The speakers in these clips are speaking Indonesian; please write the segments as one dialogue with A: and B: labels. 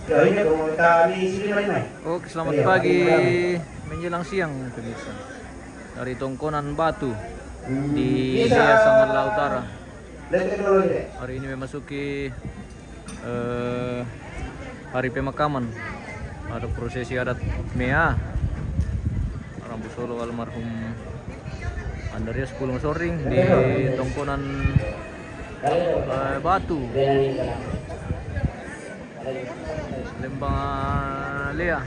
A: Oke, selamat pagi menjelang siang pemirsa. Dari Tongkonan Batu di Dea Sangarla Utara. Hari ini memasuki hari pemakaman atau prosesi adat MEA Rambu Solo almarhum Andreas Pulung Soring di Tongkonan Batu, Lembang Lea,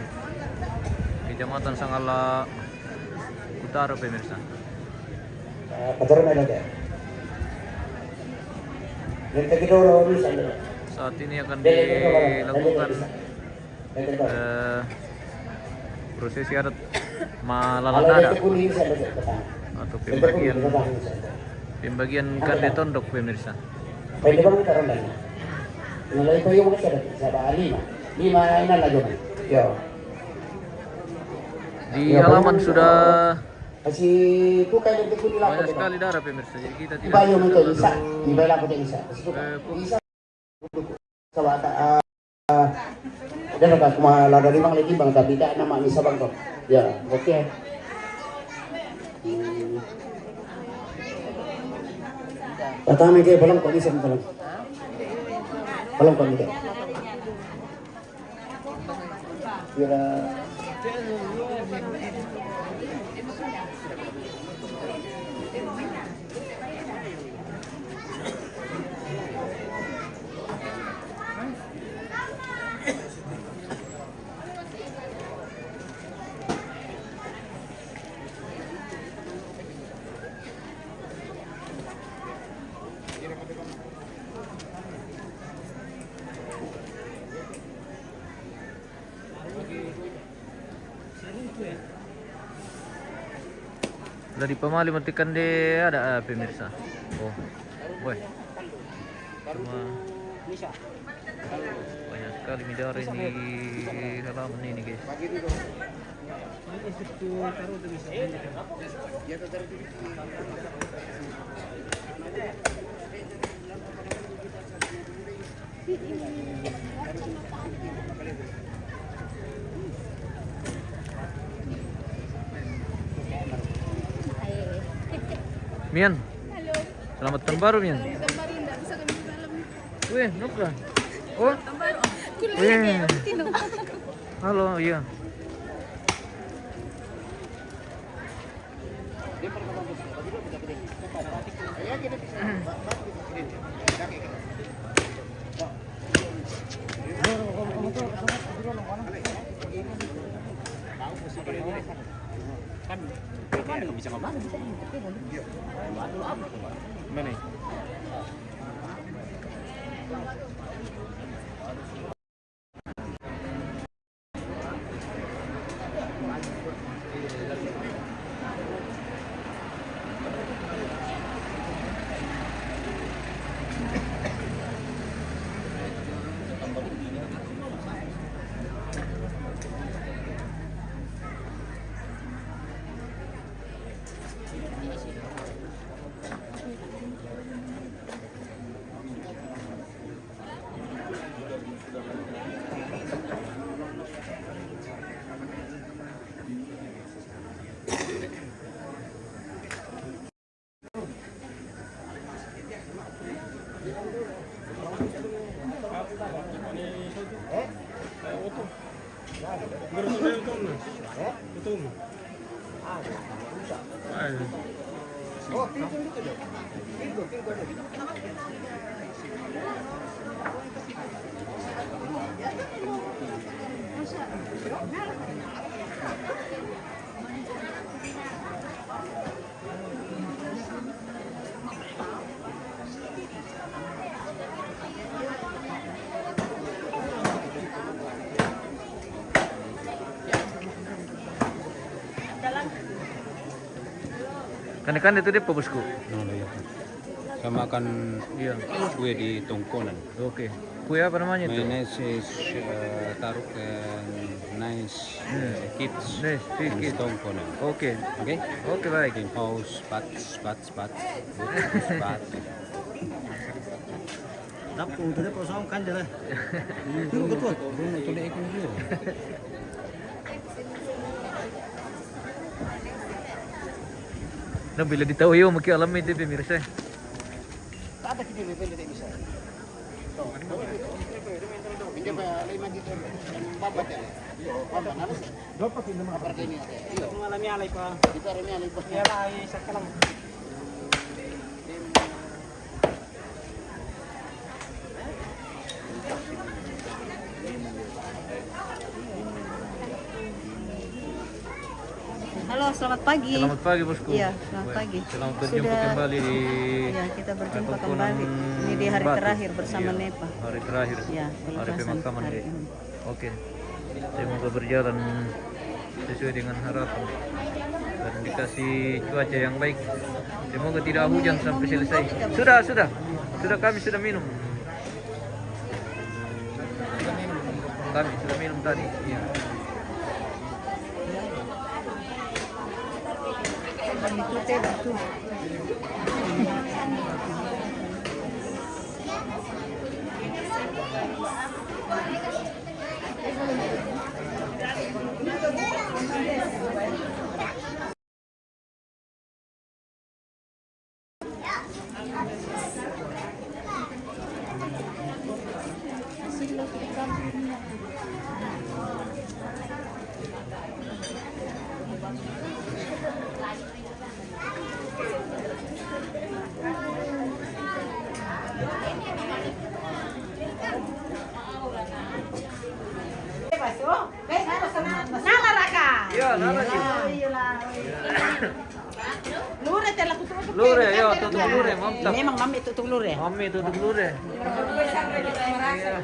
A: Kecamatan Sangarla Utara pemirsa. Saat ini akan dilakukan prosesi adat Malalanada atau pembagian kande tondok pemirsa. Di halaman sudah banyak sekali darah pemirsa, jadi kita tidak
B: dan agak kumala dari mang lagi bang tapi tak nama misa bang kok ya oke. Pertama ke belum kok bisa belum kok kira
A: dari pemali matikan de ada pemirsa. Oh, boy. Banyak sekali midar ini halaman ini guys. Mian,
C: halo.
A: selamat tahun baru Mian.
C: Tahun baru enggak bisa kami ke dalam.
A: Wih, Nukra. Oh,
C: Tahun baru.
A: wih. Halo, iya. Mana? Kan itu dia bosku.
D: Iya. Sama makan
A: Iya.
D: kue di Tongkonan.
A: Oke. Kue apa namanya itu?
D: Mayonnaise is taruh nice kids
A: Nice,
D: in
A: kids.
D: Tongkonan.
A: Oke.
D: Oke?
A: Oke, baik.
D: In house, spats.
E: Dapur tu dia pasang kan je lah. Itu betul.
D: Belum itu dia ikut dia.
A: Nah, bila ditahu yo maki alam itu pemirsa.
B: Tak ada kita bebel tidak bisa. Hindi pa lima dito. Babat ya. Babat ano?
E: Dapat ini mah.
B: Apa ini? Iyo.
E: Mengalami alay pa.
B: Kita remi alay pa.
E: Ya lah, isa ka lang.
C: Halo, selamat pagi.
A: Selamat pagi bosku.
C: Iya, selamat
A: Baik.
C: pagi.
A: Selamat berjumpa
C: Sudah-
A: kembali di
C: Ya, kita berjumpa
A: Tontonan
C: kembali. Ini di hari
A: Batu.
C: terakhir bersama
A: Iya,
C: NEPA.
A: Hari terakhir.
C: Ya,
A: Hari
C: pelepasan
A: pemakaman
C: hari
A: deh.
C: ini.
A: Oke. Semoga berjalan sesuai dengan harapan dan dikasih cuaca yang baik. Semoga tidak hujan sampai selesai. Sudah kami sudah minum. Kami sudah minum tadi. Iya.
C: Itu teh batu.
A: Iya, nana sih.
C: Lure telah kutu.
A: Lure, yo, tutup lure, mantap.
C: Memang mami tutup lure.
A: Mami tutup lure. Iya.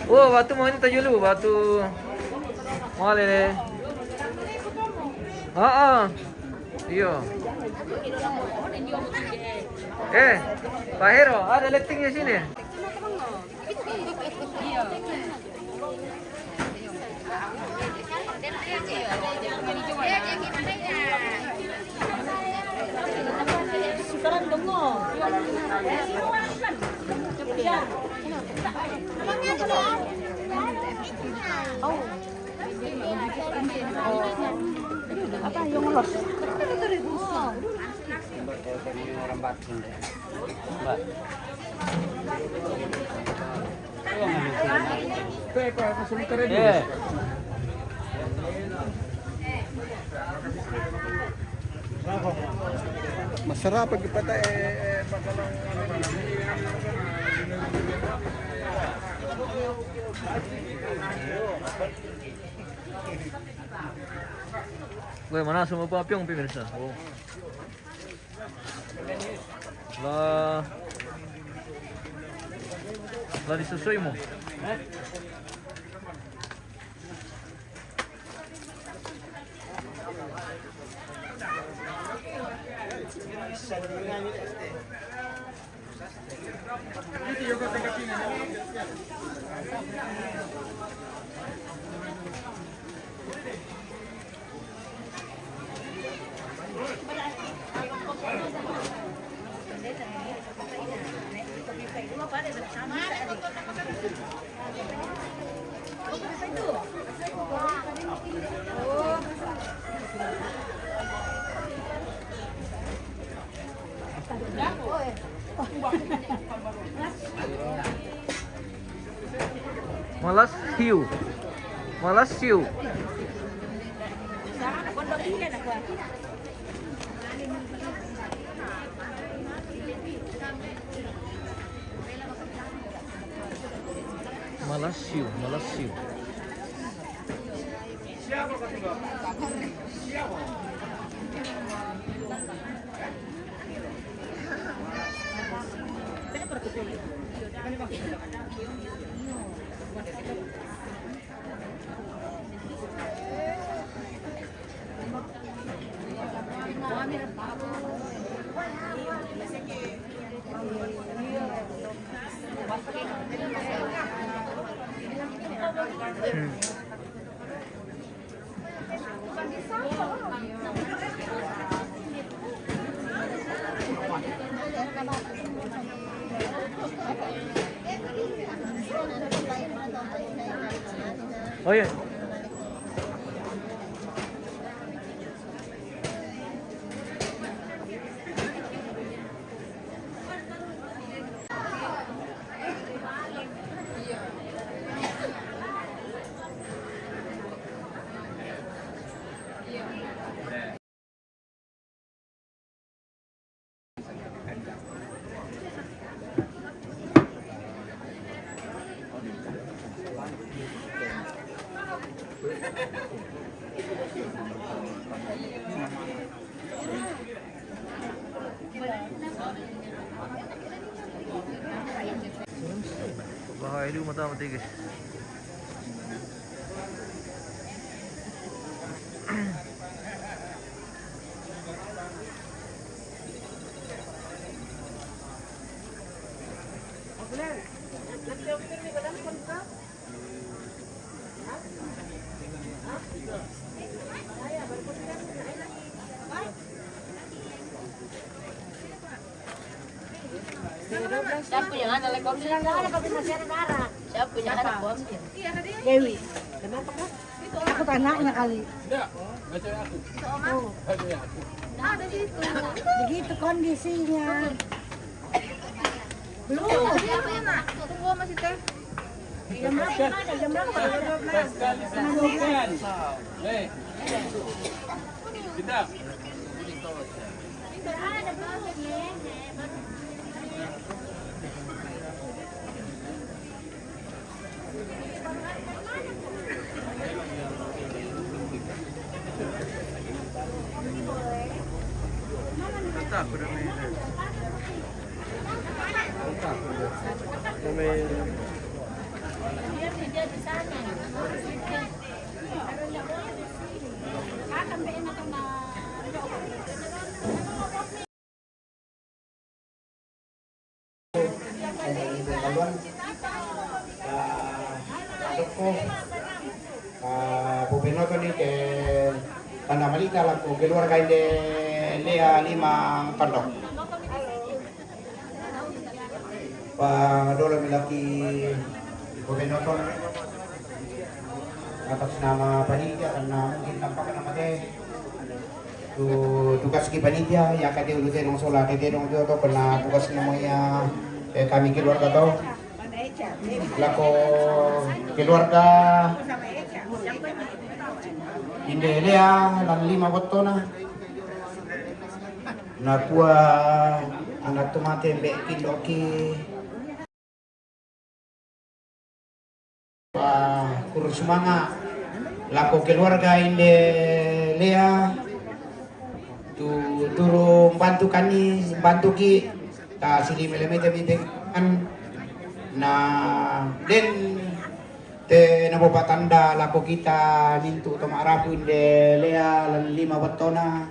A: Oh, batu mau ini tajuk lu, batu. Mau lele. Iya. Pak Hero, ada lettingnya sini.
C: Sekarang dengo. Oh. Apa yang ulos?
B: Orang Batu.
A: Eh.
E: Masarap pag ipata
A: Bagaimana semua papyong pemirsa? Oh. Lah disusui mo. Malas hiu. Malas hiu. Malas hiu, malas hiu. Oh iya. Bahaya di mata-mata guys.
C: Siapa punya anak lekor sih? Ada tapi masih ada darah. Siapa punya anak kuambil? Dewi. Kenapa kak? Aku anaknya kali. Oh. Ada di situ. Begitu kondisinya. Belum. Tunggu masih teh. Jam berapa? Jam berapa? Jam 12.
D: Tidak.
A: Tak pada main.
C: Dia di sana. Akan enak kena.
B: Pupino ko ni ke Panamalita lang ko keluarga de Lea limang tandok. Dolo milaki Pupino ko atas nama panitia karena mungkin tampak nama teh tugas ki panitia ya kate ulute nong sola kate nong to pernah tugas namanya kami keluarga to lako keluarga Indelea dan 5 botona nakua anak tomate mbek kindoki kurus semangat lako keluarga Indelea tu turun bantu kani bantu ki ta sili milimeter kan na den te na boba tanda lako kita nintu tomarapu inde Lea lan 5 batona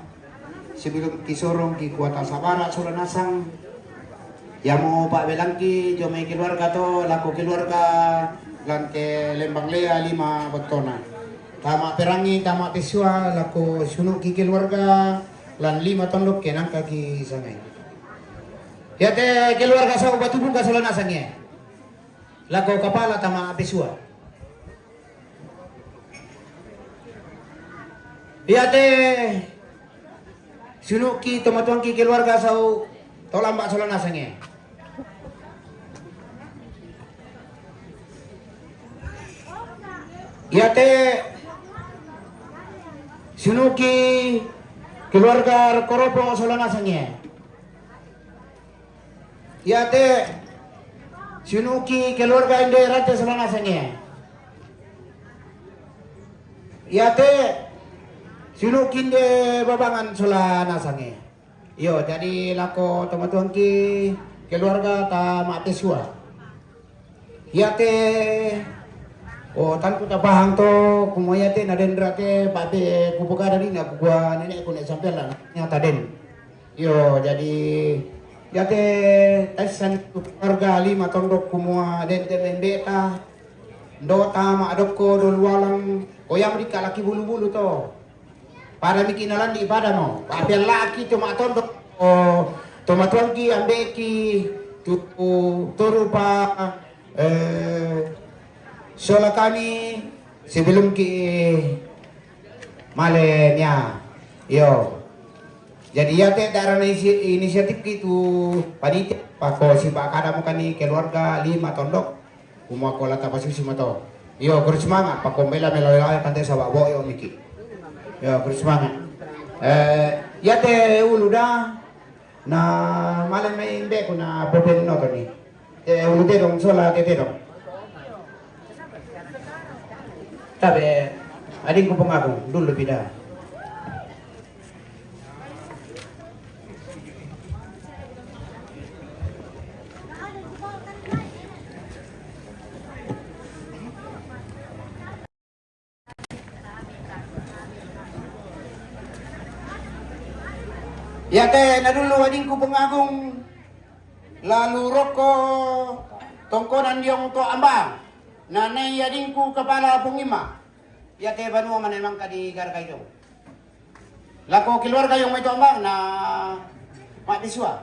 B: sebelum kisorong ki kuata sabara sura nasang ya mau pak belangki jomai keluarga to lako keluarga lan ke lembang Lea 5 batona tama perangi tama pesua lako sunuki keluarga lan 5 tondok kenang kaki sangai ya te keluarga sa batu bunga sula nasangnya lako kepala tama pesua iya teh sunuki tomatuangki keluarga sau tolambak solana sange iya teh sunuki keluarga koropo solana sange iya teh sunuki keluarga inde rate solana sange iya teh sinukin de babangan solana sange. Yo jadi lako teman-teman ki keluarga ta matesua. Ya te oh tanku ta bahang to kumoya te nadendra te babe kubuka dari na gua nenek ku nek sampai lah nyata den. Yo jadi ya te tasan keluarga 5 tondok kumua den te mendeta. Ndota ma adokko dol walang oyam di laki bulu-bulu to. Pada mikinalan di pada no, tapi laki cuma tondok oh tomatuan ki ambe ki turu pa sola kami sebelum ki male niya yo. Jadi ya teh darah inisiatif gitu panitia pako si Pak Kada muka nih keluarga 5 tondok kumua kola tapasi semua to. Yo bersemangat pako mela melalui kan teh sabak boy yo miki. Yo bersemangat. Ya teh ulu dah na malam main be kuna boben no ni. Ulu teh dong sola teh dong. Tapi adik ku pengaku dulu pindah. Ya teh na dulu adingku pengagung lalu roko tongkonan diong to ambang nanay adingku kepala pungima ya teh banua man emang kadi garga itu lako keluarga yung may to ambang na matiswa.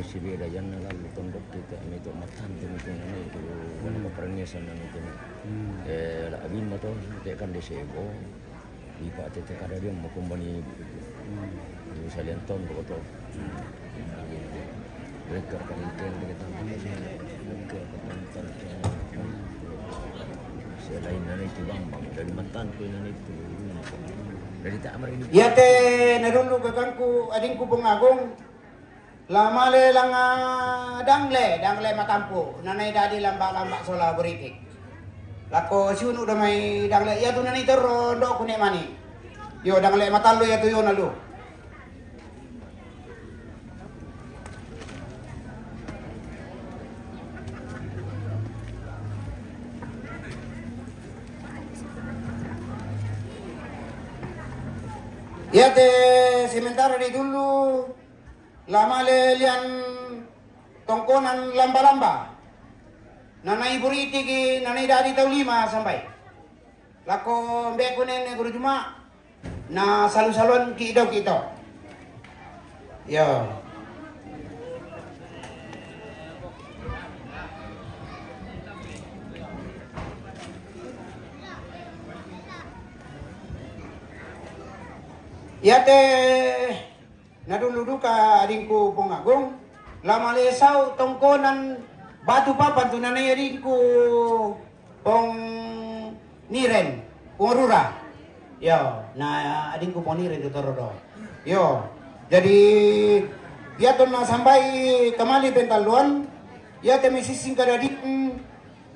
F: Si beda yan na lalu tondok kita itu matan itu itu wala perangnya sana itu la abin na to tekan de sebo di pa te kada dia mo kumbani sa lenton ko to mereka kan inten kita mereka kan selain itu bang dari mantan ko itu dari tak amar ini
B: Ya teh na dulu kakangku adingku pengagung lama le lang dangle matampu nanay dadi lambak sola beritik lako sunu udah may dangle ya tu nanay tero do kune mani yo dangle matalo ya tu yo nalu ya te sementara di dulu lama lian tongkonan lamba-lamba nanay buriti ki nanay dari tahu 5 sampai lako mbek ko nene guru cuma na salu-salon ki daw kita yo ya teh naduludu ka adingku pengagung lama lesau tongkonan batu papan tu nanay adingku pong niren pengurura yo na adingku pong niren tu torodo yo jadi dia tu na sampai kemali bentaluan ya te misising kadadik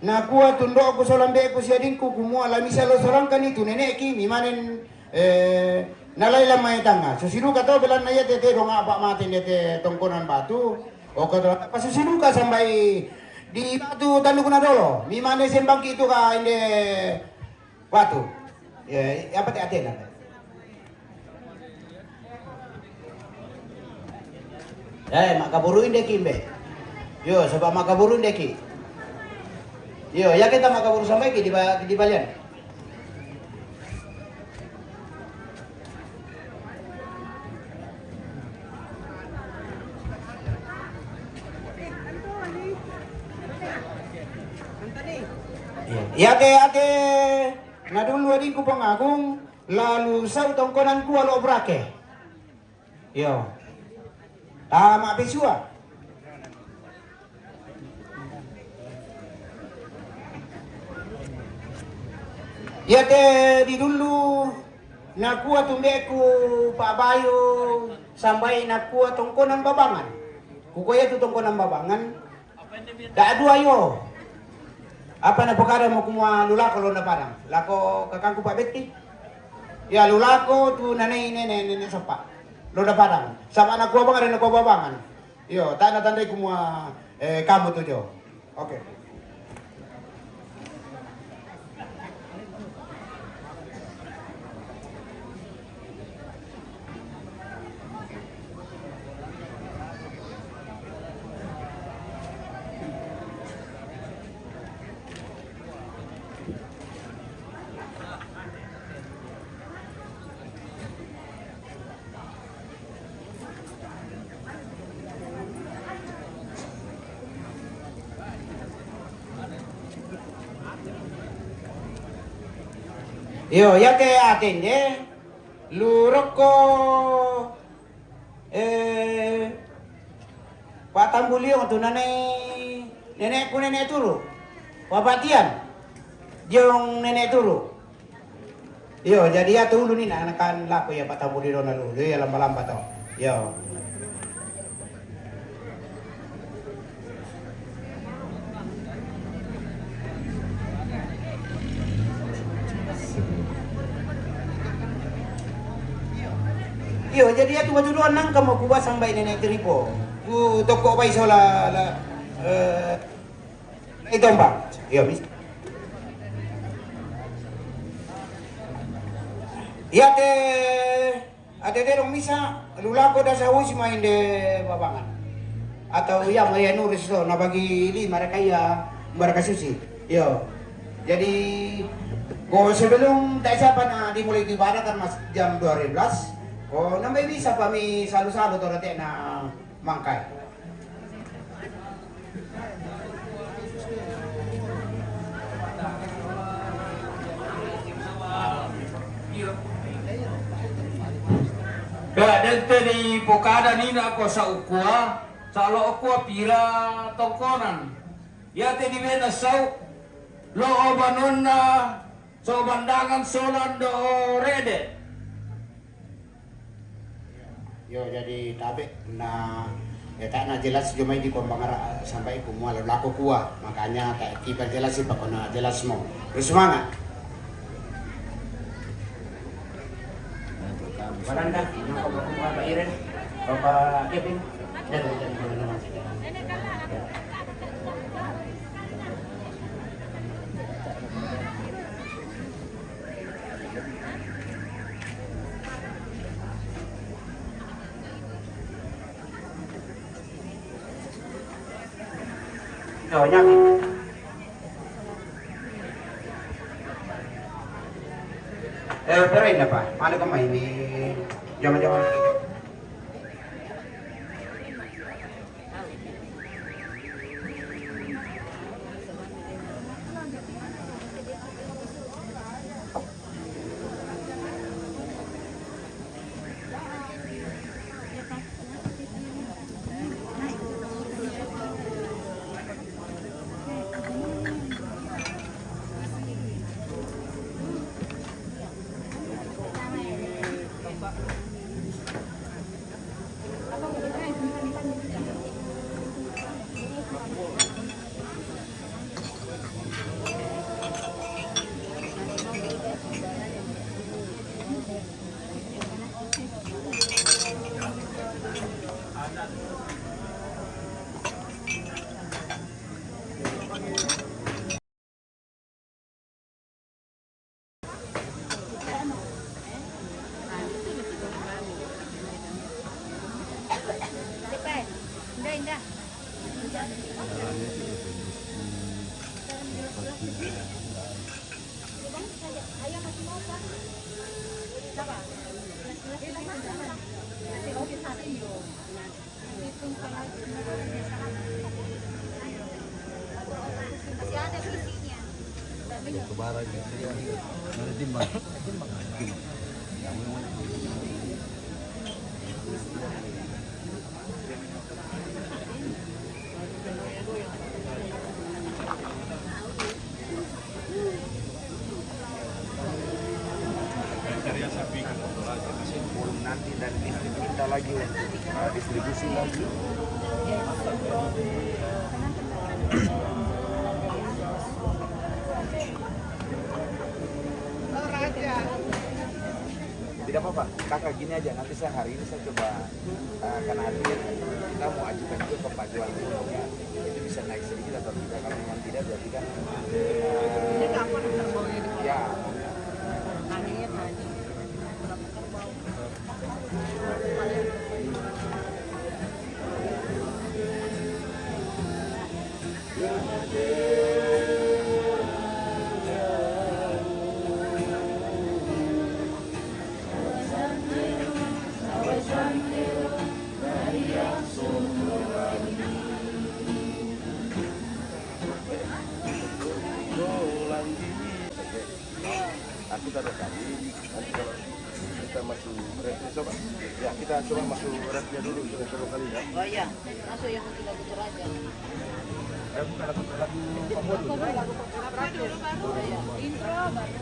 B: na kuat tundo aku solambe aku si adingku kumua la misalo solang kan itu nenek ki mimanen nalay lang may tanga. Susinu ka to, bilang na yate te nga pa matin yate tongkonan batu. O ka to, pasusinu ka sampai di batu tanu ko na dolo. Mi mane sembang itu ka hindi batu. Ya apa te atin na. Makaburuin deki mbe. Yo, sebab makaburuin deki. Yo, ya kita makaburu sampai ki di balian. Ate na dulu adingku pengagung lalu sau tongkonan ku alo brake yo tama bisua ya te di dulu nakuha tumbeku Pak Bayu sampai nakuha tongkonan babangan kukuya tu tongkonan babangan tak dua yo apa na perkara mo kumua lulako lo na parang lako kakangku Pak Bekti ya lulako tu nanay nene sopa lo na parang sama anak ko bang na ko babangan yo tanda tandai kumua kamu tu jo oke Yo, ya te atende. Luroko Pak Tambulio tu nenek turu. Wapatian. Jong nenek turu. Yo, jadi ya tulu ni nak kan lapo ya Pak Tambulio lalu. Yo, ya lamba-lamba tau. Yo. Yo, jadi ya tu baju luar nang kamu kuba sampai nenek teripo. Ku toko bai sola itu mbak. Yo, mis. Ya te ada dong misa lulako dah sawi si main de babangan. Atau ya maya nuris so na bagi mereka ya mereka susi. Yo. Jadi ko sebelum tak siapa na dimulai ibadah kan mas jam 12. Oh, nambah bisa kami selalu-selalu tu nanti na mangkai.
G: Dan tadi pokada ni nak ko sa ukwa, sa lo ukwa pira tongkonan. Ya tadi bena sau lo obanon na so bandangan solan do rede.
B: Yo jadi tabe na ya tak na jelas cuma di kombangara sampai kumua laku kuah makanya tak tiba jelas sih pakona jelas mau terus semangat Baranda ini kau Bapak Iren Bapak Kevin dan teman-teman Oh, nyanyi. Pero ini apa? Mana kau main ini? Jaman-jaman itu.
E: Nanti dan kita lagi distribusi lagi. Tidak apa-apa, kakak gini aja, nanti saya hari ini saya coba karena hari ini kita mau ajukan juga ke Pak Juan ya, itu bisa naik sedikit atau tidak, kalau memang tidak berarti kan ya
H: Aku taruh tadi, nanti kalau kita masuk ref, coba. Ya, kita coba masuk refnya dulu, jangan terlalu kali ya.
C: Oh iya, masuk yang tidak bocor aja.
H: Bukan lagu Papua dulu.
C: Intro baru.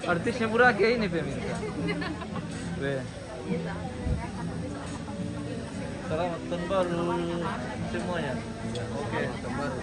A: Artisnya Burake ini pemirsa. Be. Selamat tahun baru semuanya. Oke, tahun baru.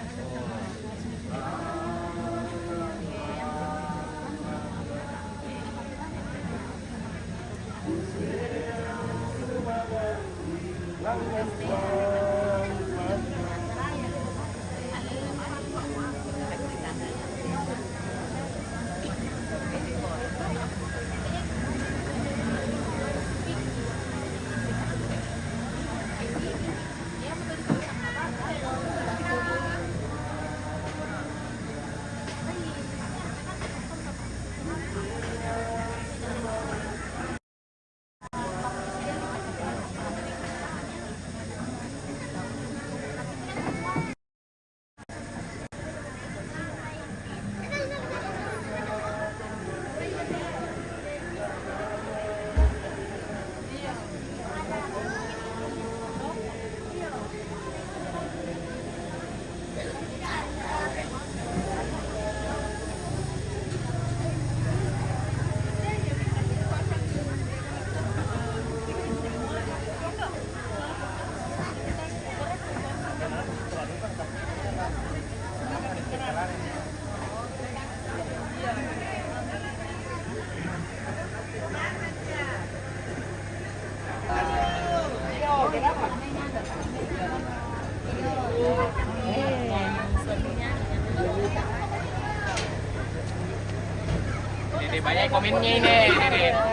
G: Ini banyak komennya ini.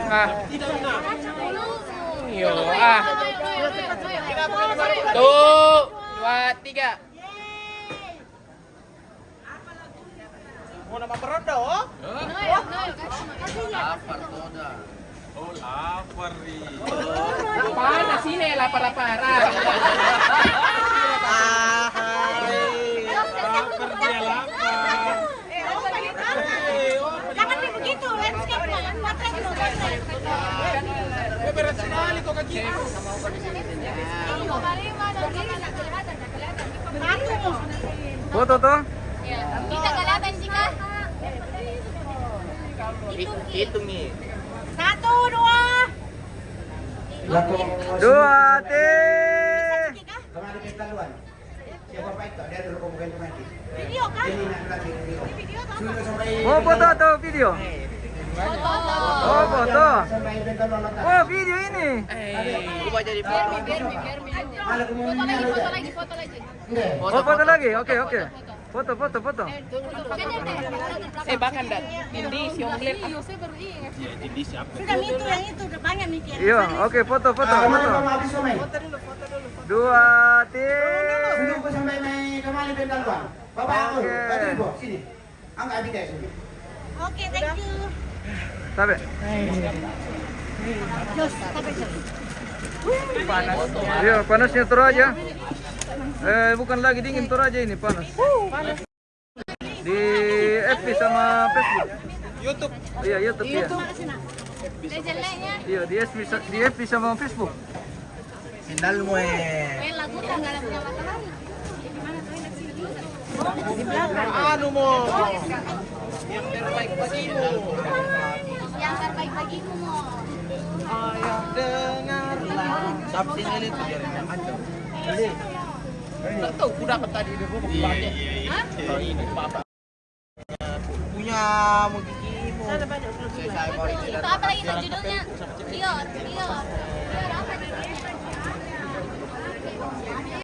G: Ah. Yo, ah. Tuh, 2, 3.
E: Mau nama beranda, oh?
G: Lapar toda. Oh, lapar nih. Lapar na sini, lapar-lapar. Lapar dia lapar.
C: Jangan begitu, landscape-nya. Potret dulu, potret.
G: Beres sekali kok kaki.
A: Foto tuh.
C: Bisa kelihatan jika
G: Hitung nih.
C: 1, 2.
B: Laku
A: 2, 3.
B: kemarin kita luan. Siapa Pak itu? Dia dulu komunikasi kemarin.
C: Video kan?
B: Ini nak lagi video. Sudah sampai.
A: Mau foto atau video?
C: Foto.
A: Oh, foto.
B: Sampai bengkel nonton.
A: Oh, video ini.
G: Gua jadi
C: Biar.
B: Malah kemudian
C: Foto lagi.
B: Enggak.
A: Oh, foto lagi. Oke. Foto.
G: bahkan dan ini sionglet.
C: Sudah itu yang itu udah banyak mikir.
A: Iya, oke, foto.
B: Kemarin kamu habis somai.
A: 2, 3.
B: Tunggu sampai naik kemana bengkel luan. Bapak aku,
A: Oke.
B: Pak Ibu, sini. Angkat abis deh sini.
C: Oke, thank you.
A: Sampai.
C: Jos, sampai sini.
A: Iya, panasnya tur aja. Bukan lagi dingin, tur aja ini panas. Di FB sama Facebook.
G: YouTube.
A: Iya, YouTube ya.
C: Jeleknya.
A: Iya, di FB sama Facebook.
E: Sendalmu
C: Lagu tak ada punya matahari.
E: Anu mo.
G: Yang terbaik bagimu.
C: Yang terbaik bagimu mo.
G: Ayah dengarlah.
E: Sabtu ini tuh biar yang ada.
G: Tak tahu aku dapat tadi di rumah pakai. Ini papa. Punya mau gigimu. Saya mau
C: Itu apa lagi tuh judulnya? Rio.